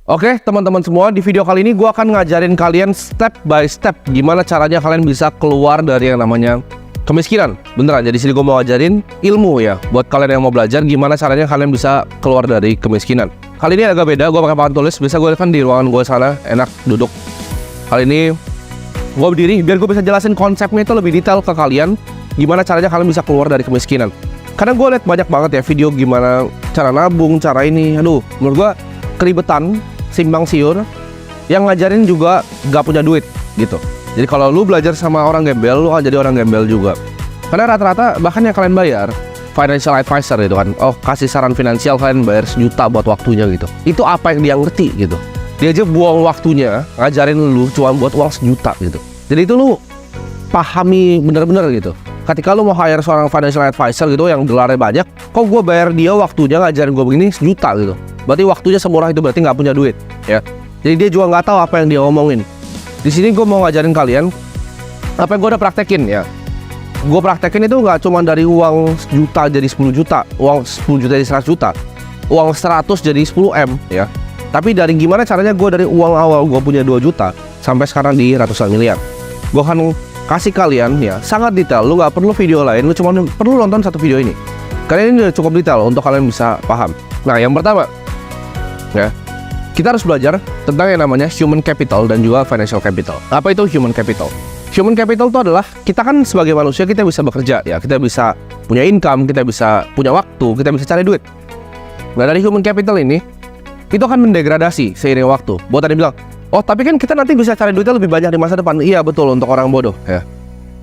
Oke teman-teman semua, di video kali ini gue akan ngajarin kalian step by step gimana caranya kalian bisa keluar dari yang namanya kemiskinan. Beneran, jadi sini gue mau ngajarin ilmu ya buat kalian yang mau belajar gimana caranya kalian bisa keluar dari kemiskinan. Kali ini agak beda, gue pakai papan tulis. Biasa gue kan di ruangan gue sana, enak duduk. Kali ini gue berdiri biar gue bisa jelasin konsepnya itu lebih detail ke kalian, gimana caranya kalian bisa keluar dari kemiskinan. Karena gue liat banyak banget ya video gimana cara nabung, cara ini. Aduh, menurut gue keribetan, simpang siur, yang ngajarin juga gak punya duit gitu. Jadi kalau lu belajar sama orang gembel, lu akan jadi orang gembel juga. Karena rata-rata bahkan yang kalian bayar financial advisor gitu kan, oh kasih saran finansial, kalian bayar 1 juta buat waktunya gitu. Itu apa yang dia ngerti gitu. Dia aja buang waktunya ngajarin lu cuma buat uang 1 juta gitu. Jadi itu lu pahami bener-bener gitu. Ketika lu mau hire seorang financial advisor gitu yang dolarnya banyak, kok gue bayar dia waktunya ngajarin gue begini 1 juta gitu. Berarti waktunya semurah itu, berarti nggak punya duit ya. Jadi dia juga nggak tahu apa yang dia omongin. Di sini gue mau ngajarin kalian apa yang gue udah praktekin ya. Gue praktekin itu nggak cuma dari uang 1 juta jadi 10 juta, uang 10 juta jadi 100 juta, uang 100 jadi 10 M ya. Tapi dari gimana caranya gue dari uang awal gue punya 2 juta sampai sekarang di ratusan miliar. Gue akan kasih kalian ya sangat detail. Lu nggak perlu video lain, lu cuma perlu nonton satu video ini. Karena ini udah cukup detail untuk kalian bisa paham. Nah yang pertama ya, kita harus belajar tentang yang namanya human capital dan juga financial capital. Apa itu human capital? Human capital itu adalah kita kan sebagai manusia kita bisa bekerja ya, kita bisa punya income, kita bisa punya waktu, kita bisa cari duit. Nah dari human capital ini itu akan mendegradasi seiring waktu. Buat tadi bilang, oh tapi kan kita nanti bisa cari duitnya lebih banyak di masa depan. Iya betul, untuk orang bodoh ya.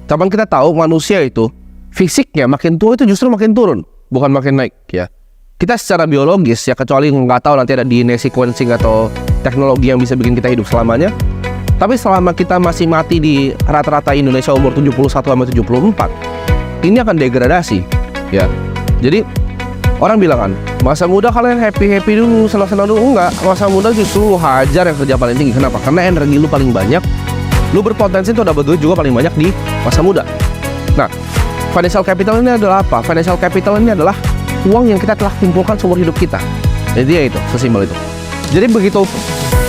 Tapi kita tahu manusia itu fisiknya makin tua itu justru makin turun, bukan makin naik ya. Kita secara biologis ya, kecuali nggak tahu nanti ada DNA sequencing atau teknologi yang bisa bikin kita hidup selamanya. Tapi selama kita masih mati di rata-rata Indonesia umur 71-74, ini akan degradasi ya. Jadi orang bilang kan, masa muda kalian happy-happy dulu, senang-senang dulu. Enggak, masa muda justru lu hajar yang kerja paling tinggi. Kenapa? Karena energi lu paling banyak, lu berpotensi untuk dapat duit juga paling banyak di masa muda. Nah, financial capital ini adalah apa? Financial capital ini adalah uang yang kita telah kumpulkan seumur hidup kita. Jadi ya itu, sesimpel itu. Jadi begitu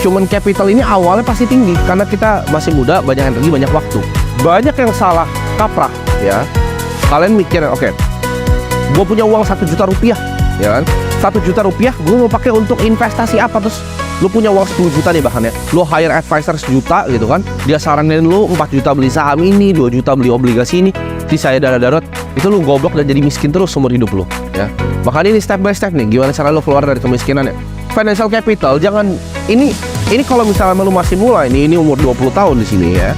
human capital ini awalnya pasti tinggi karena kita masih muda, banyak energi, banyak waktu. Banyak yang salah kaprah ya. Kalian mikir, oke, gue punya uang 1 juta rupiah ya kan, 1 juta rupiah gue mau pakai untuk investasi apa? Terus lu punya uang 10 juta nih bahkan ya, lu hire advisor 1 juta gitu kan, dia saranin lu 4 juta beli saham ini, 2 juta beli obligasi ini, sisanya darurat. Itu lu goblok dan jadi miskin terus seumur hidup lu ya. Makanya ini step by step nih, gimana cara lu keluar dari kemiskinan ya. Financial capital jangan ini kalau misalnya lu masih mulai nih, ini umur 20 tahun di sini ya.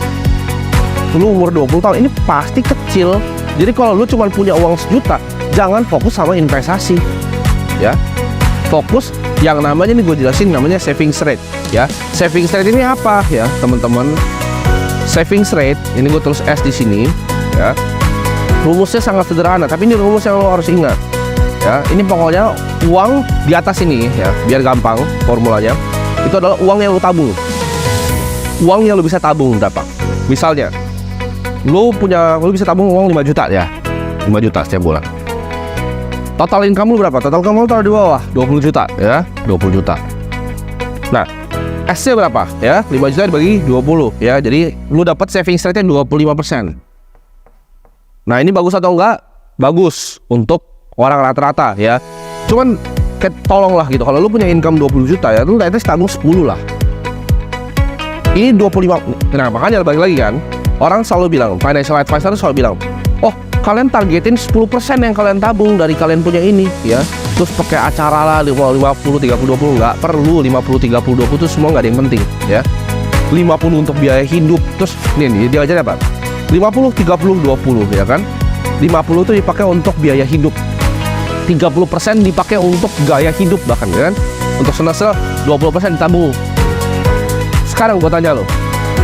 Lu umur 20 tahun ini pasti kecil. Jadi kalau lu cuma punya uang 1 juta, jangan fokus sama investasi ya. Fokus yang namanya, ini gue jelasin, namanya savings rate ya. Savings rate ini apa ya teman-teman? Savings rate ini gue tulis S di sini ya. Rumusnya sangat sederhana, tapi ini rumus yang lo harus ingat ya. Ini pokoknya uang di atas ini ya, biar gampang formulanya. Itu adalah uang yang lo tabung, uang yang lo bisa tabung berapa. Misalnya lo bisa tabung uang 5 juta ya, 5 juta setiap bulan. Total income lo berapa? Total income lo taruh di bawah 20 juta ya, 20 juta. Nah S-nya berapa ya? 5 juta dibagi 20 ya, jadi lo dapat savings rate-nya 25%. Nah ini bagus atau enggak? Bagus untuk orang rata-rata ya. Cuman tolonglah gitu, kalau lu punya income 20 juta ya, lu at least tabung 10 lah. Ini 25. Nah makanya balik lagi kan, orang selalu bilang, financial advisor selalu bilang, oh kalian targetin 10% yang kalian tabung dari kalian punya ini ya. Terus pakai acara lah 50, 30, 20. Nggak perlu 50, 30, 20 itu semua nggak ada yang penting ya. 50 untuk biaya hidup. Terus nih dia aja apa? 50, 30, 20 ya kan. 50 itu dipakai untuk biaya hidup, 30% dipakai untuk gaya hidup bahkan ya kan. Untuk senasel 20% ditabung. Sekarang gue tanya lo,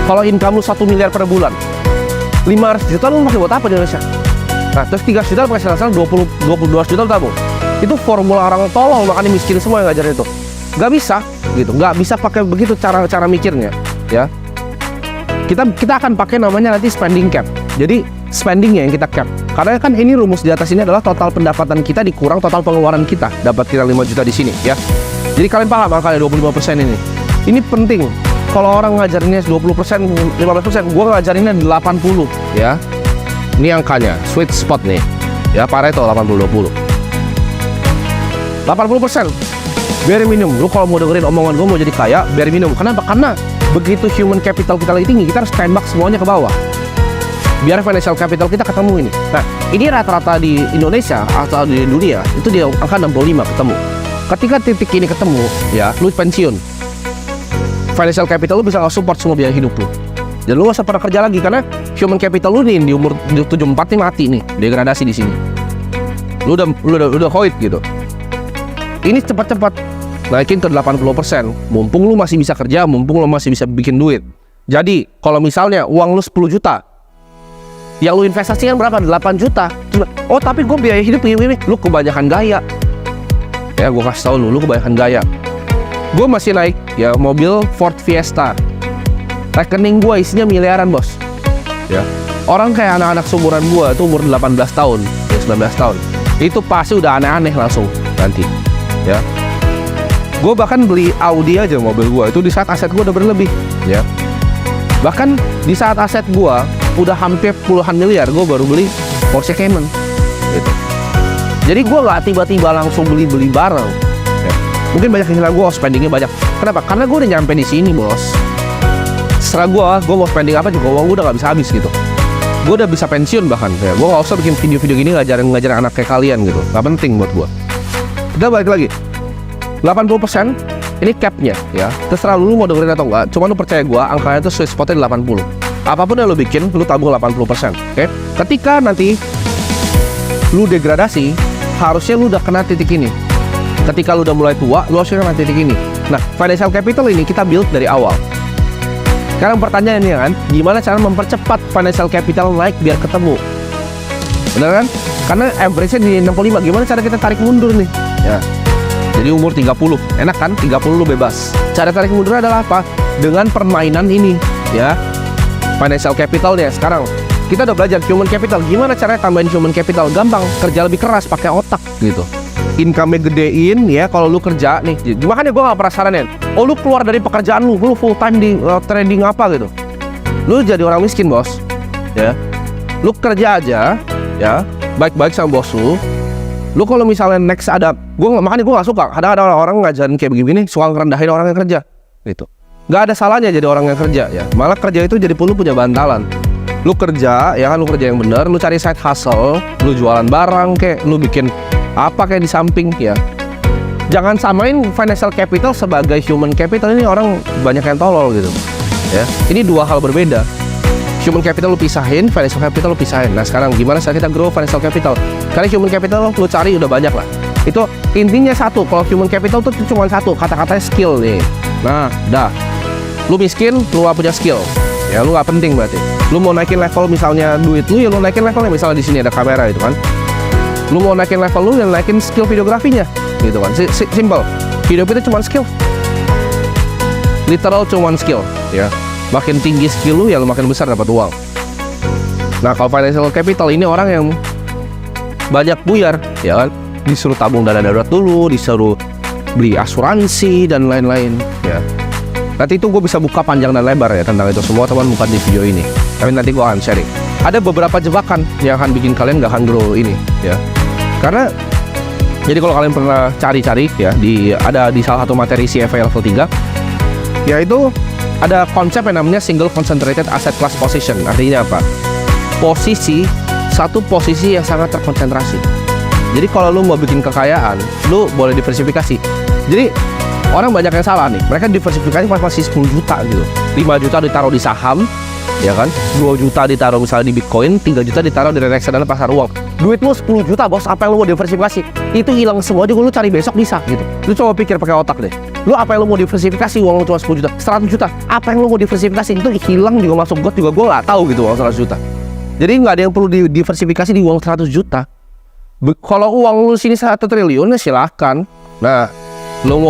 kalau income lu 1 miliar per bulan, 500 juta lu pakai buat apa di Indonesia? Nah terus 3 juta pakai senasel 22 juta lu tabung. Itu formula orang tolong, makanya miskin semua yang ngajarin itu. Gak bisa gitu, gak bisa pakai begitu cara mikirnya ya. Kita akan pakai namanya nanti spending cap. Jadi spendingnya yang kita cap. Karena kan ini rumus di atas ini adalah total pendapatan kita dikurang total pengeluaran kita. Dapat kita 5 juta di sini ya. Jadi kalian paham angkanya 25% ini. Ini penting. Kalau orang ngajarinnya 20%, 15%, gue ngajarinnya 80 ya. Ini angkanya, sweet spot nih. Ya, Pareto 80-20. 80%. Bare minimum. Lu kalau mau dengerin omongan gue mau jadi kaya, bare minimum. Kenapa? Karena begitu human capital kita lagi tinggi, kita harus tembak semuanya ke bawah. Biar financial capital kita ketemu ini. Nah, ini rata-rata di Indonesia atau di dunia itu di angka 65 ketemu. Ketika titik ini ketemu, ya, lu pensiun. Financial capital lu bisa nge-support semua biaya hidup lu. Dan lu gak usah pernah kerja lagi karena human capital lu nih di umur 74 nih mati nih, degradasi di sini. Lu udah hoit gitu. Ini cepat-cepat naikin ke 80%. Mumpung lu masih bisa kerja, mumpung lu masih bisa bikin duit. Jadi, kalau misalnya uang lu 10 juta, yang lu investasikan berapa? 8 juta. Oh, tapi gue biaya hidup ini. Lu kebanyakan gaya. Ya, gue kasih tau lu kebanyakan gaya. Gue masih naik ya mobil Ford Fiesta. Rekening gue isinya miliaran, bos. Ya. Orang kayak anak-anak seumuran gue tuh umur 18 tahun, ya 19 tahun. Itu pasti udah aneh-aneh langsung nanti. Ya. Gue bahkan beli Audi aja mobil gue itu di saat aset gue udah berlebih, ya. Bahkan di saat aset gue udah hampir puluhan miliar, gue baru beli Porsche Cayman. Gitu. Jadi gue nggak tiba-tiba langsung beli barang. Ya. Mungkin banyak yang bilang gue spendingnya banyak. Kenapa? Karena gue udah nyampe di sini, bos. Setelah gue mau spending apa juga uang gue udah gak bisa habis gitu. Gue udah bisa pensiun bahkan ya. Gue gak usah bikin video-video gini ngajarin anak kayak kalian gitu. Gak penting buat gue. Kita balik lagi 80% ini capnya ya. Terserah lu mau dengerin atau enggak. Cuma lu percaya gue angkanya tuh sweet spotnya 80. Apapun yang lu bikin lu tabung 80%. Oke? Ketika nanti lu degradasi, harusnya lu udah kena titik ini. Ketika lu udah mulai tua, lu harusnya kena titik ini. Nah, financial capital ini kita build dari awal. Sekarang pertanyaannya kan, gimana cara mempercepat financial capital naik biar ketemu? Bener kan? Karena average-nya di 65, gimana cara kita tarik mundur nih? Ya. Jadi umur 30, enak kan? 30 lu bebas. Cara tarik mundur adalah apa? Dengan permainan ini, ya. Financial capitalnya sekarang. Kita udah belajar human capital, gimana caranya tambahin human capital? Gampang, kerja lebih keras, pakai otak gitu. Income-nya gedein ya kalau lu kerja nih. Makanya gue gak pernah saranin, oh lu keluar dari pekerjaan lu full time di trading apa gitu. Lu jadi orang miskin, bos. Ya. Lu kerja aja ya, baik-baik sama bos lu. Lu kalau misalnya next ada, makanya gue gak suka ada orang ngajarin kayak begini suka ngerendahin orang yang kerja gitu. Gak ada salahnya jadi orang yang kerja ya. Malah kerja itu jadi lu punya bantalan. Lu kerja ya kan, lu kerja yang bener, lu cari side hustle, lu jualan barang kayak, lu bikin apa kayak di samping ya. Jangan samain financial capital sebagai human capital. Ini orang banyak yang tolol gitu ya. Ini dua hal berbeda. Human capital lu pisahin, financial capital lu pisahin. Nah sekarang gimana cara kita grow financial capital? Karena human capital lu cari udah banyak lah. Itu intinya satu. Kalau human capital tuh cuma satu, kata-katanya skill nih. Nah dah, lu miskin, lu gak punya skill ya, lu gak penting berarti. Lu mau naikin level misalnya duit lu, ya lu naikin levelnya. Misalnya di sini ada kamera itu kan, lu mau naikin level lu, yang naikin skill videografinya gitu kan. Simple. Hidup itu cuma skill, literal cuma skill ya. Makin tinggi skill lu ya lu makin besar dapat uang. Nah kalau financial capital ini orang yang banyak buyar ya kan, disuruh tabung dana darurat dulu, disuruh beli asuransi dan lain-lain ya. Nanti itu gue bisa buka panjang dan lebar ya tentang itu semua, teman, bukan di video ini, tapi nanti gue akan sharing. Ada beberapa jebakan yang akan bikin kalian gak akan grow ini ya. Karena jadi kalau kalian pernah cari-cari ya, ada di salah satu materi CFA level 3, yaitu ada konsep yang namanya single concentrated asset class position. Artinya apa? Satu posisi yang sangat terkonsentrasi. Jadi kalau lu mau bikin kekayaan, lu boleh diversifikasi. Jadi orang banyak yang salah nih, mereka diversifikasi masih 10 juta gitu. 5 juta ditaruh di saham ya kan, 2 juta ditaruh misalnya di Bitcoin, 3 juta ditaruh di reksadana pasar uang. Duit lu 10 juta, bos, apa yang lu mau diversifikasi? Itu hilang semua juga, lu cari besok bisa gitu. Lu coba pikir pakai otak deh. Lu apa yang lu mau diversifikasi, uang lu cuma 10 juta, 100 juta, apa yang lu mau diversifikasi? Itu hilang juga, masuk got juga, gue gak tahu gitu uang 100 juta. Jadi gak ada yang perlu diversifikasi di uang 100 juta. Kalau uang lu sini 1 triliun ya silahkan. Nah, lu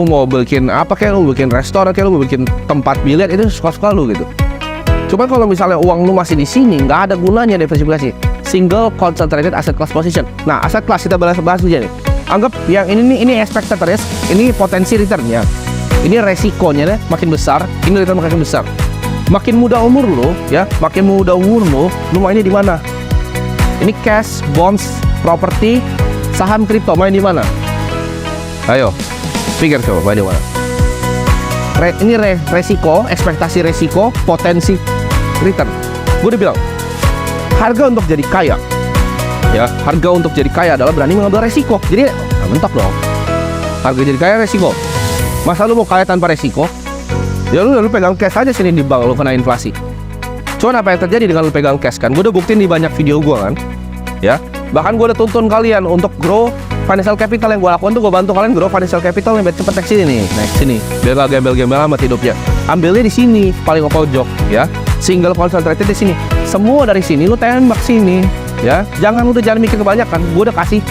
mau bikin apa, kayak lu bikin restoran, kayak lu mau bikin tempat biliar, itu suka-suka lu gitu. Cuman kalau misalnya uang lu masih di sini, nggak ada gunanya diversifikasi. Single concentrated asset class position. Nah, aset class kita bahas aja nih. Anggap yang ini expected risk, ini potensi returnnya. Ini resikonya deh, makin besar, ini return makin besar. Makin muda umur lo, ya, makin muda umur lo mainnya di mana? Ini cash, bonds, properti, saham, kripto, main di mana? Ayo, pikir coba, main di mana? Ini resiko, ekspektasi resiko, potensi return. Gue udah bilang, harga untuk jadi kaya, ya, harga untuk jadi kaya adalah berani mengambil resiko. Jadi, mentok dong. Harga jadi kaya resiko. Masa lu mau kaya tanpa resiko? Ya lu pegang cash aja sini di bank, lu kena inflasi. Cuman apa yang terjadi dengan lu pegang cash kan? Gue udah buktiin di banyak video gue kan, ya. Bahkan gue udah tuntun kalian untuk grow financial capital. Yang gue lakukan tuh gue bantu kalian grow financial capital yang biar cepet naik sini nih, naik sini. Biar gak gembel-gembel amat hidupnya. Ambilnya di sini, paling ke pojok, ya. Single concentrated di sini. Semua dari sini lu tembak sini, ya. Jangan mikir kebanyakan. Gue udah kasih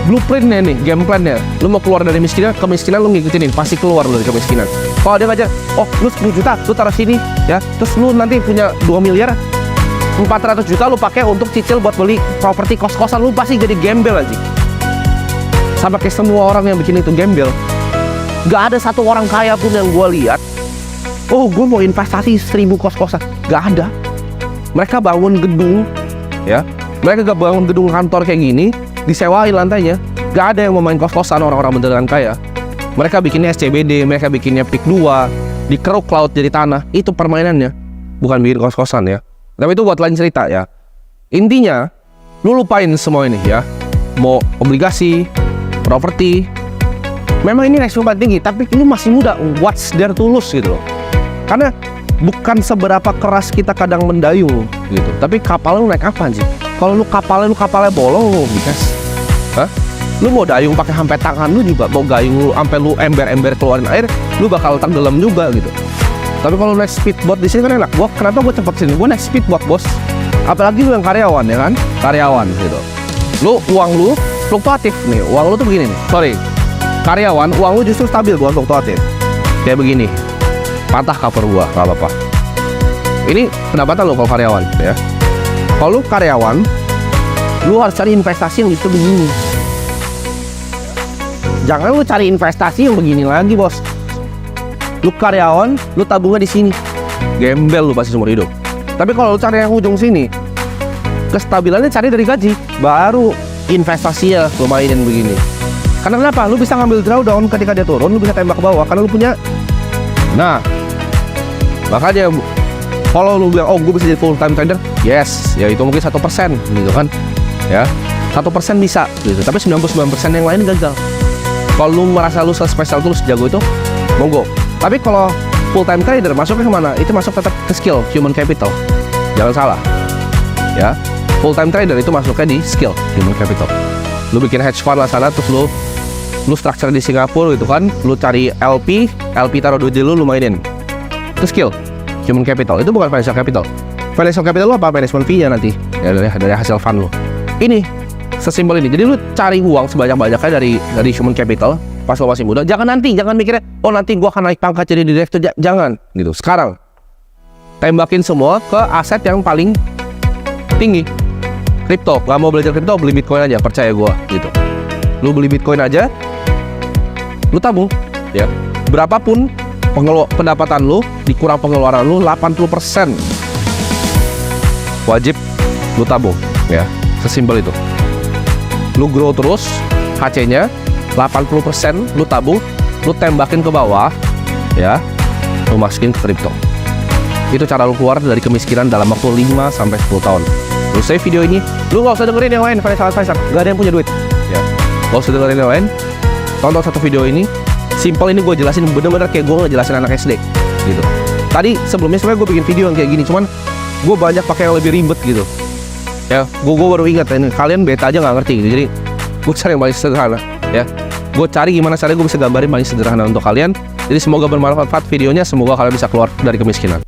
blueprintnya nih, game plan-nya. Lu mau keluar dari kemiskinan lu ngikutinin, pasti keluar lu dari kemiskinan. Kalau dia ngajar, oh lu 10 juta, lu taruh sini, ya. Terus lu nanti punya 2 miliar, 400 juta lu pakai untuk cicil buat beli properti kos-kosan, lu pasti jadi gembel aja. Sama kayak semua orang yang bikin itu gembel. Gak ada satu orang kaya pun yang gue lihat, oh gue mau investasi 1000 kos-kosan. Gak ada. Mereka bangun gedung, ya. Mereka gak bangun gedung kantor kayak gini, disewain lantainya. Gak ada yang mau main kos-kosan orang-orang beneran kaya. Mereka bikinnya SCBD, mereka bikinnya PIK 2, dikeruk laut jadi tanah. Itu permainannya, bukan bikin kos-kosan ya. Tapi itu buat lain cerita ya. Intinya, lu lupain semua ini ya. Mau obligasi, properti, memang ini resiko paling tinggi, tapi lu masih muda. What's there to lose gitu loh. Karena bukan seberapa keras kita kadang mendayung gitu, tapi kapal lu naik apa sih? Kalau lu kapalnya bolong lu bikas. Hah? Lu mau dayung pakai sampai tangan lu juga, mau gayung lu sampai lu ember-ember keluarin air, lu bakal tenggelam juga gitu. Tapi kalau naik speedboat di sini kan enak. Kenapa gue cepet sini? Gue naik speedboat bos. Apalagi lu yang karyawan ya kan? Karyawan gitu. Uang lu fluktuatif nih. Uang lu tuh begini nih. Sorry. Karyawan, uang lu justru stabil, bukan fluktuatif. Kayak begini. Patah cover gua, gak apa-apa. Ini pendapatan lu kalau karyawan ya. Kalau lu karyawan, lu harus cari investasi yang itu begini. Jangan lu cari investasi yang begini lagi bos. Lu karyawan, lu tabungnya di sini. Gembel lu pasti seumur hidup. Tapi kalau lu cari yang ujung sini, kestabilannya cari dari gaji, baru investasi ya lu mainin begini. Karena kenapa? Lu bisa ngambil drawdown ketika dia turun, lu bisa tembak ke bawah karena lu punya. Nah, makanya kalau lu bilang, oh gue bisa jadi full time trader, yes, ya itu mungkin 1% gitu kan, ya 1% bisa gitu. Tapi 99% yang lain gagal. Kalau lu merasa lu spesial tuh, lu sejago itu, monggo. Tapi kalau full time trader masuknya kemana? Itu masuk tetap ke skill, human capital. Jangan salah, ya. Full time trader itu masuknya di skill, human capital. Lu bikin hedge fund lah sana, terus lu structure di Singapura gitu kan, lu cari LP taruh duit di lu mainin. Itu skill, human capital. Itu bukan financial capital. Financial capital lu apa? Management fee-nya nanti ya, dari hasil fund lu. Ini sesimpel ini. Jadi lu cari uang sebanyak-banyaknya dari human capital pas lu masih muda. Jangan mikirnya, oh nanti gua akan naik pangkat jadi direktur. Jangan gitu. Sekarang tembakin semua ke aset yang paling tinggi. Kripto. Gak mau belajar kripto, beli Bitcoin aja, percaya gua gitu. Lu beli Bitcoin aja, lu tabung ya. Berapapun pendapatan lu dikurang pengeluaran lu 80% wajib lu tabung ya. Sesimpel itu. Lu grow terus HC-nya 80% lu tabung, lu tembakin ke bawah ya. Lu masukin ke kripto. Itu cara lu keluar dari kemiskinan dalam waktu 5 sampai 10 tahun. Lu save video ini, lu gak usah dengerin yang lain financial advisor, gak ada yang punya duit ya. Gak usah dengerin yang lain, tonton satu video ini. Simple, ini gue jelasin bener-bener kayak gue ngejelasin anak SD gitu. Tadi sebelumnya sebenarnya gue bikin video yang kayak gini, cuman gue banyak pakai yang lebih ribet gitu ya. Gue baru ingat ini, kalian beta aja gak ngerti gitu. Jadi gue cari yang paling sederhana ya. Gue cari gimana caranya gue bisa gambarin paling sederhana untuk kalian. Jadi semoga bermanfaat videonya, semoga kalian bisa keluar dari kemiskinan.